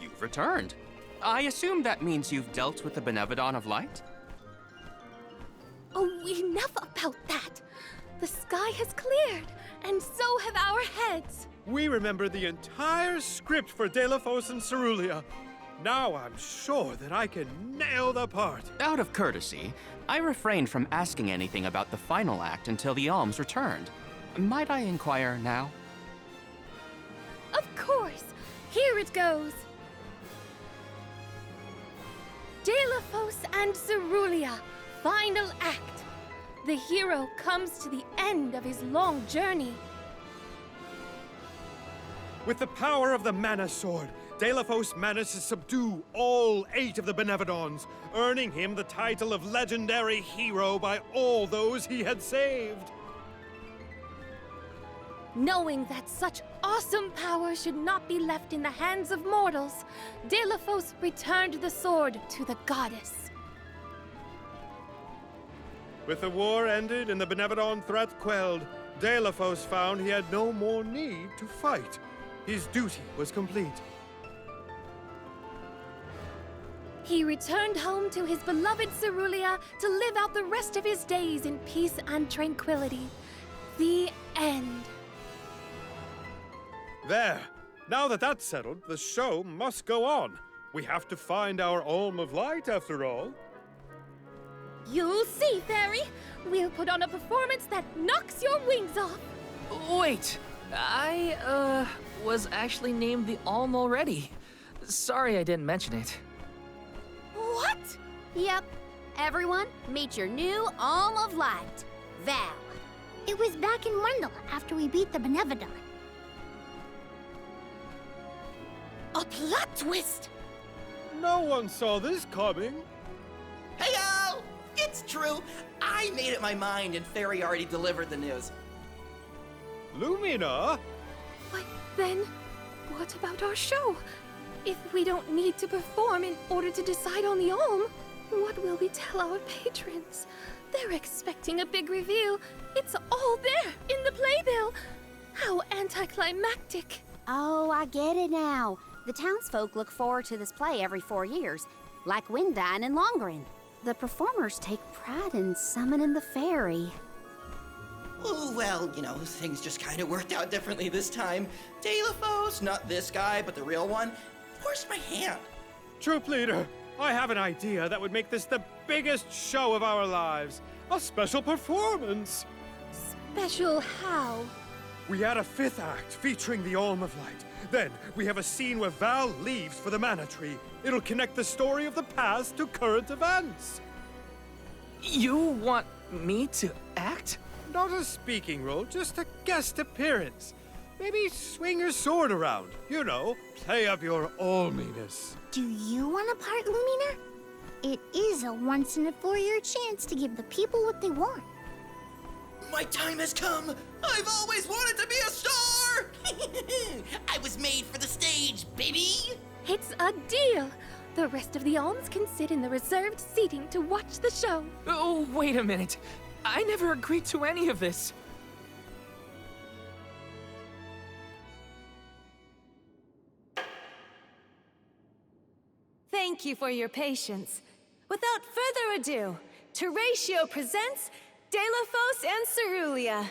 You've returned. I assume that means you've dealt with the Benevodon of Light? Oh, enough about that! The sky has cleared, and so have our heads. We remember the entire script for Delphos and Cerulia. Now I'm sure that I can nail the part. Out of courtesy, I refrained from asking anything about the final act until the alms returned. Might I inquire now? Of course! Here it goes! Delphos and Cerulia, final act. The hero comes to the end of his long journey. With the power of the Mana Sword, Delphos managed to subdue all 8 of the Benevodons, earning him the title of legendary hero by all those he had saved. Knowing that such awesome power should not be left in the hands of mortals, Delphos returned the sword to the goddess. With the war ended and the Benevodon threat quelled, Delphos found he had no more need to fight. His duty was complete. He returned home to his beloved Cerulia to live out the rest of his days in peace and tranquility. The end. There. Now that that's settled, the show must go on. We have to find our Alm of Light, after all. You'll see, Fairy. We'll put on a performance that knocks your wings off. Wait, I, was actually named the Alm already. Sorry I didn't mention it. What? Yep. Everyone, meet your new Alm of Light, Val. It was back in Wendell after we beat the Benevodon. A plot twist! No one saw this coming. Heyo! It's true. I made up my mind and Fairy already delivered the news. Lumina? But then, what about our show? If we don't need to perform in order to decide on the Alm, what will we tell our patrons? They're expecting a big reveal. It's all there in the playbill. How anticlimactic. Oh, I get it now. The townsfolk look forward to this play every 4 years, like Windine and Longren. The performers take pride in summoning the fairy. Oh, well, you know, things just kind of worked out differently this time. Delphos, not this guy, but the real one, forced my hand. Troop leader, I have an idea that would make this the biggest show of our lives. A special performance. Special how? We add a 5th act featuring the Alm of Light. Then we have a scene where Val leaves for the Mana Tree. It'll connect the story of the past to current events. You want me to act? Not a speaking role, just a guest appearance. Maybe swing your sword around. You know, play up your alminess. Do you want a part, Lumina? It is a once-in-a-4-year chance to give the people what they want. My time has come. I've always wanted to be a star. I was made for the stage, baby. It's a deal. The rest of the alms can sit in the reserved seating to watch the show. Oh, wait a minute. I never agreed to any of this. Thank you for your patience. Without further ado, Teratio presents Delphos and Cerulia.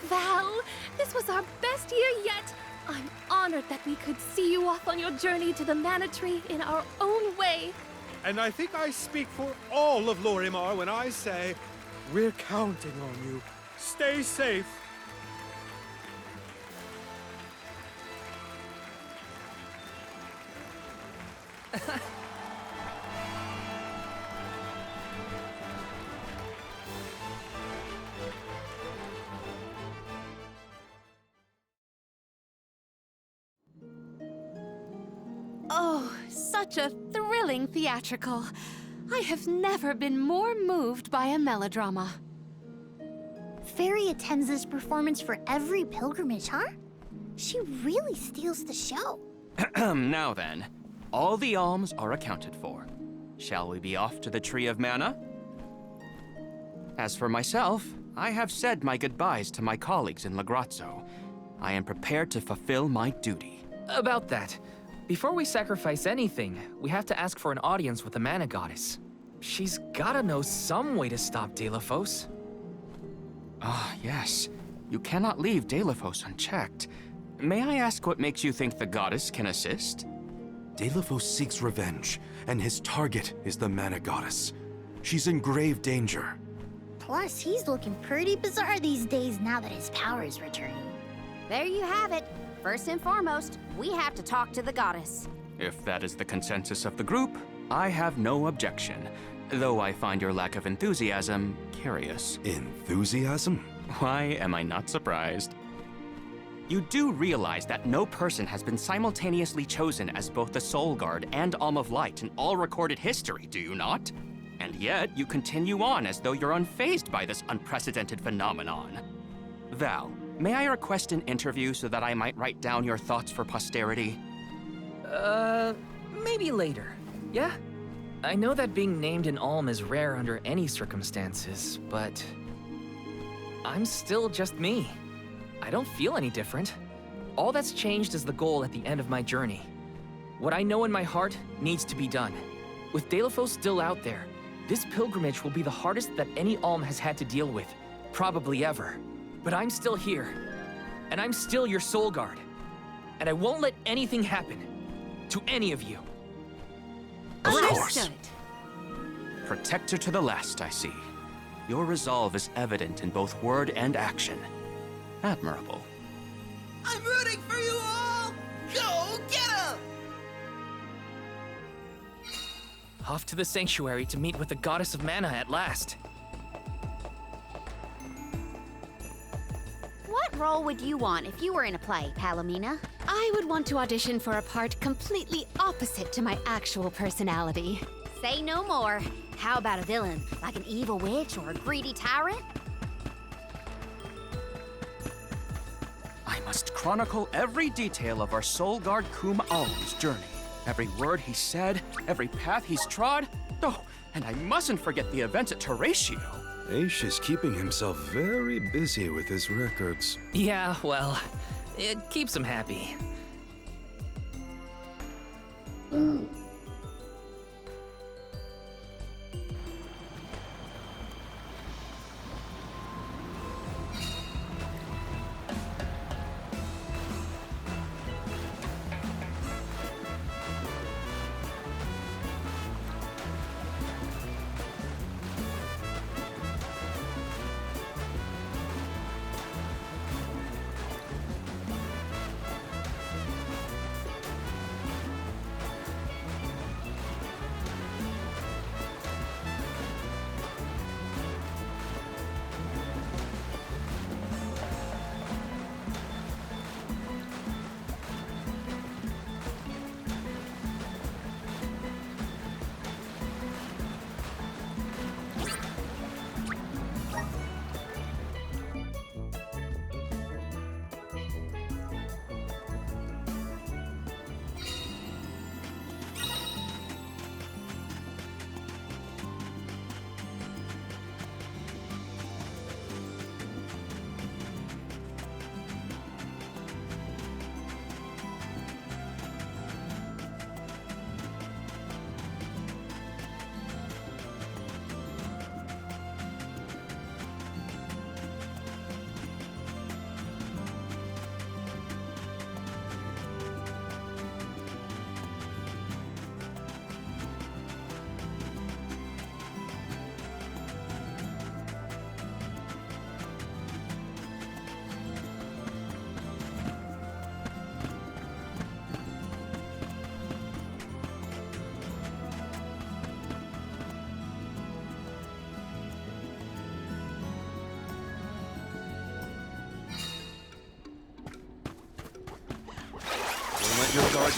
Val, this was our best year yet. I'm honored that we could see you off on your journey to the Mana Tree in our own way. And I think I speak for all of Lorimar when I say, we're counting on you. Stay safe. Oh, such a thrilling theatrical. I have never been more moved by a melodrama. Fairy attends this performance for every pilgrimage, huh? She really steals the show. Now then, all the alms are accounted for. Shall we be off to the Tree of Mana? As for myself, I have said my goodbyes to my colleagues in Lagrazzo. I am prepared to fulfill my duty. About that, before we sacrifice anything, we have to ask for an audience with the Mana Goddess. She's gotta know some way to stop Delafos. Ah, yes. You cannot leave Delafos unchecked. May I ask what makes you think the goddess can assist? Delafos seeks revenge, and his target is the Mana Goddess. She's in grave danger. Plus, he's looking pretty bizarre these days now that his power is returning. There you have it. First and foremost, we have to talk to the goddess. If that is the consensus of the group, I have no objection. Though I find your lack of enthusiasm curious. Enthusiasm? Why am I not surprised? You do realize that no person has been simultaneously chosen as both the Soul Guard and Alm of Light in all recorded history, do you not? And yet, you continue on as though you're unfazed by this unprecedented phenomenon. Val, may I request an interview so that I might write down your thoughts for posterity? Maybe later. Yeah? I know that being named an Alm is rare under any circumstances, but I'm still just me. I don't feel any different. All that's changed is the goal at the end of my journey. What I know in my heart needs to be done. With Delafos still out there, this pilgrimage will be the hardest that any Alm has had to deal with, probably ever. But I'm still here, and I'm still your Soul Guard. And I won't let anything happen to any of you. Of course. Understood. Protector to the last, I see. Your resolve is evident in both word and action. Admirable. I'm rooting for you all! Go get 'em! Off to the sanctuary to meet with the Goddess of Mana at last. What role would you want if you were in a play, Palomina? I would want to audition for a part completely opposite to my actual personality. Say no more. How about a villain, like an evil witch or a greedy tyrant? I must chronicle every detail of our Soul Guard Kum Alm's journey. Every word he said, every path he's trod. Oh, and I mustn't forget the events at Teratio. Aish is keeping himself very busy with his records. Yeah, well, it keeps him happy.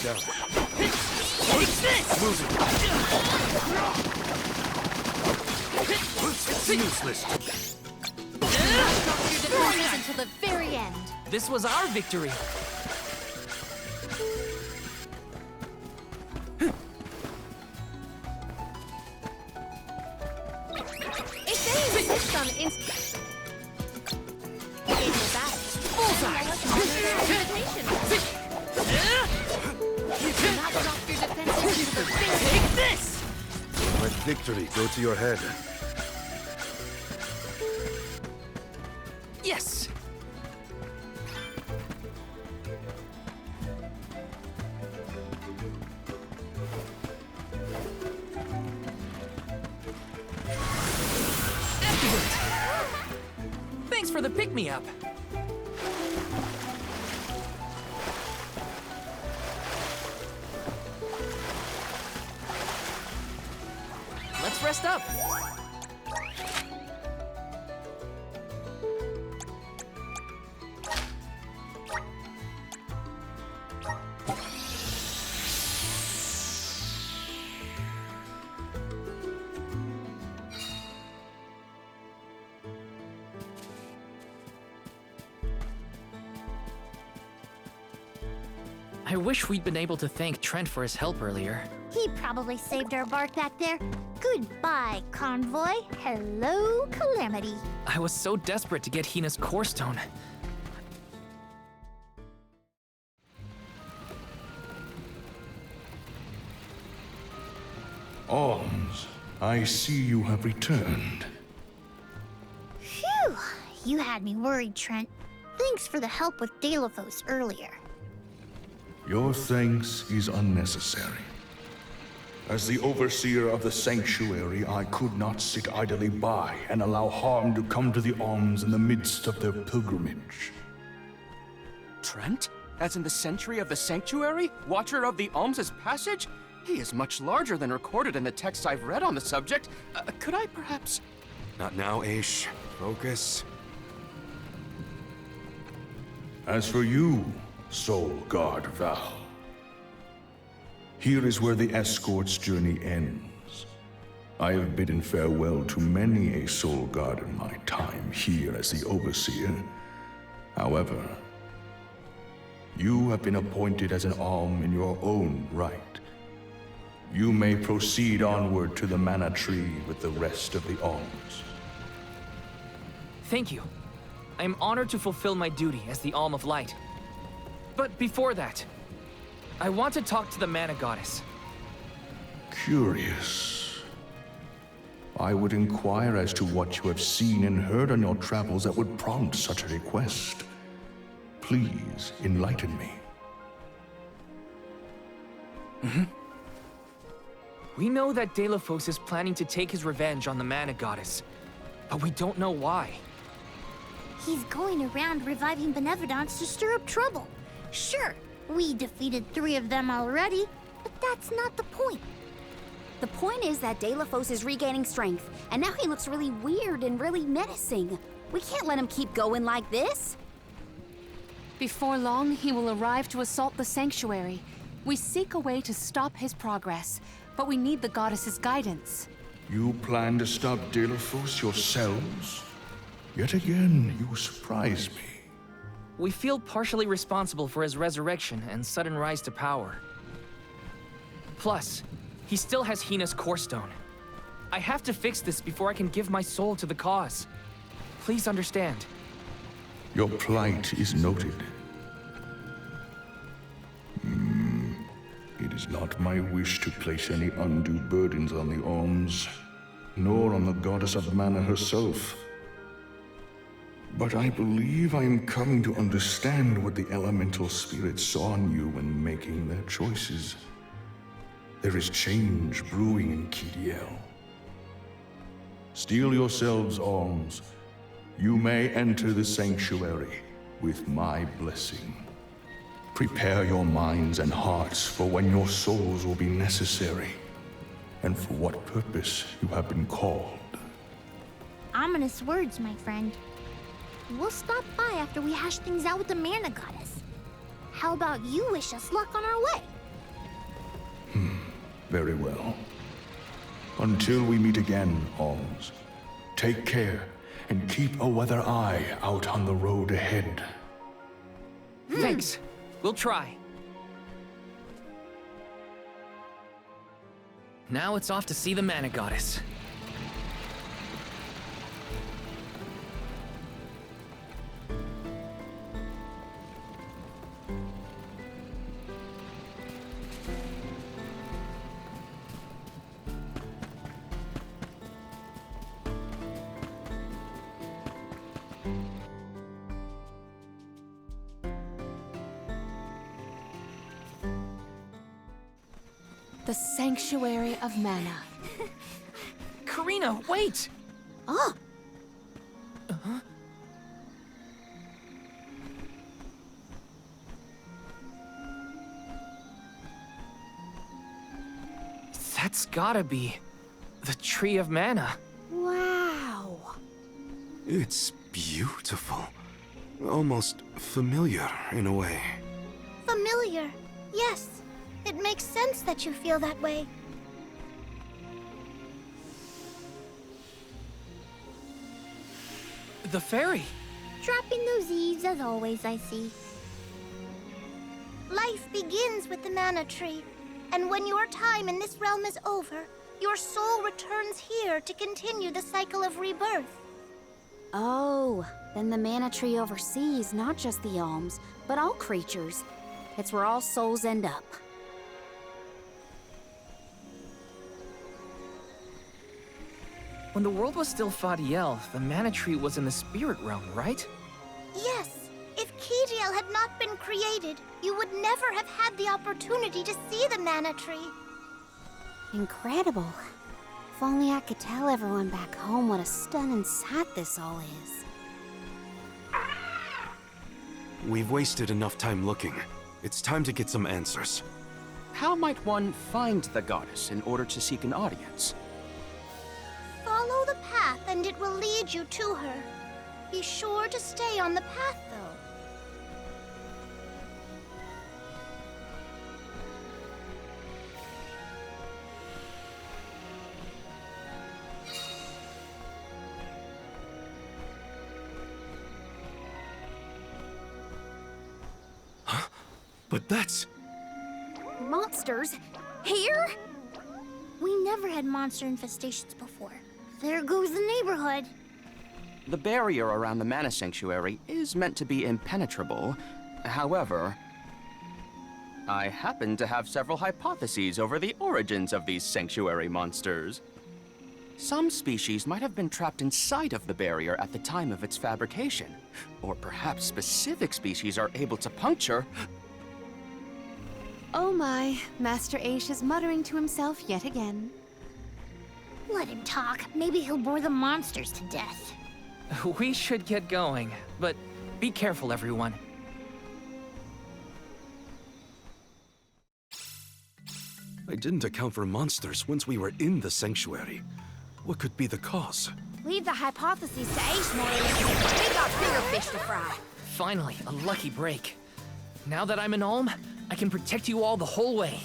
down. Take this! Move it. It's useless. Your defenses until the very end. This was our victory. If they insist on instant... Bullseye! You cannot drop your defenses into the very Take this! Let victory go to your head. Yes! Activate! Thanks for the pick-me-up. Let's rest up. I wish we'd been able to thank Trent for his help earlier. He probably saved our bark back there. Goodbye, Convoy. Hello, Calamity. I was so desperate to get Hina's core stone. Alms, I see you have returned. Phew! You had me worried, Trent. Thanks for the help with Delaphos earlier. Your thanks is unnecessary. As the overseer of the sanctuary, I could not sit idly by and allow harm to come to the Alms in the midst of their pilgrimage. Trent? As in the sentry of the sanctuary? Watcher of the Alms' passage? He is much larger than recorded in the texts I've read on the subject. Could I perhaps... Not now, Aish. Focus. As for you, Soul Guard Val, here is where the escort's journey ends. I have bidden farewell to many a Soul Guard in my time here as the Overseer. However, you have been appointed as an Alm in your own right. You may proceed onward to the Mana Tree with the rest of the Alms. Thank you. I am honored to fulfill my duty as the Alm of Light. But before that, I want to talk to the Mana Goddess. Curious. I would inquire as to what you have seen and heard on your travels that would prompt such a request. Please enlighten me. We know that Delaphos is planning to take his revenge on the Mana Goddess, but we don't know why. He's going around reviving benevolence to stir up trouble. Sure, we defeated 3 of them already, but that's not the point. The point is that Delaphos is regaining strength, and now he looks really weird and really menacing. We can't let him keep going like this. Before long, he will arrive to assault the sanctuary. We seek a way to stop his progress, but we need the goddess's guidance. You plan to stop Delaphos yourselves? Yet again, you surprise me. We feel partially responsible for his resurrection and sudden rise to power. Plus, he still has Hina's core stone. I have to fix this before I can give my soul to the cause. Please understand. Your plight is noted. It is not my wish to place any undue burdens on the Alms, nor on the goddess of mana herself. But I believe I am coming to understand what the elemental spirits saw in you when making their choices. There is change brewing in Kidiel. Steel yourselves, Alms. You may enter the sanctuary with my blessing. Prepare your minds and hearts for when your souls will be necessary, and for what purpose you have been called. Ominous words, my friend. We'll stop by after we hash things out with the Mana Goddess. How about you wish us luck on our way? Very well. Until we meet again, Alms, take care and keep a weather eye out on the road ahead. Thanks. We'll try. Now it's off to see the Mana Goddess. The Sanctuary of Mana. Karina, wait! Oh! That's gotta be the Tree of Mana. Wow! It's beautiful. Almost familiar in a way. Familiar, yes. It makes sense that you feel that way. The fairy. Dropping those eaves as always, I see. Life begins with the Mana Tree, and when your time in this realm is over, your soul returns here to continue the cycle of rebirth. Oh, then the Mana Tree oversees not just the Alms, but all creatures. It's where all souls end up. When the world was still Fadiel, the Mana Tree was in the spirit realm, right? Yes. If Kijiel had not been created, you would never have had the opportunity to see the Mana Tree. Incredible. If only I could tell everyone back home what a stunning sight this all is. We've wasted enough time looking. It's time to get some answers. How might one find the goddess in order to seek an audience? Follow the path and it will lead you to her. Be sure to stay on the path, though. But that's... Monsters? Here? We never had monster infestations before. There goes the neighborhood. The barrier around the Mana Sanctuary is meant to be impenetrable. However, I happen to have several hypotheses over the origins of these sanctuary monsters. Some species might have been trapped inside of the barrier at the time of its fabrication. Or perhaps specific species are able to puncture... Oh my, Master Aish is muttering to himself yet again. Let him talk. Maybe he'll bore the monsters to death. We should get going, but be careful, everyone. I didn't account for monsters once we were in the sanctuary. What could be the cause? Leave the hypotheses to Aish, Moira. We got bigger fish to fry. Finally, a lucky break. Now that I'm an Alm, I can protect you all the whole way.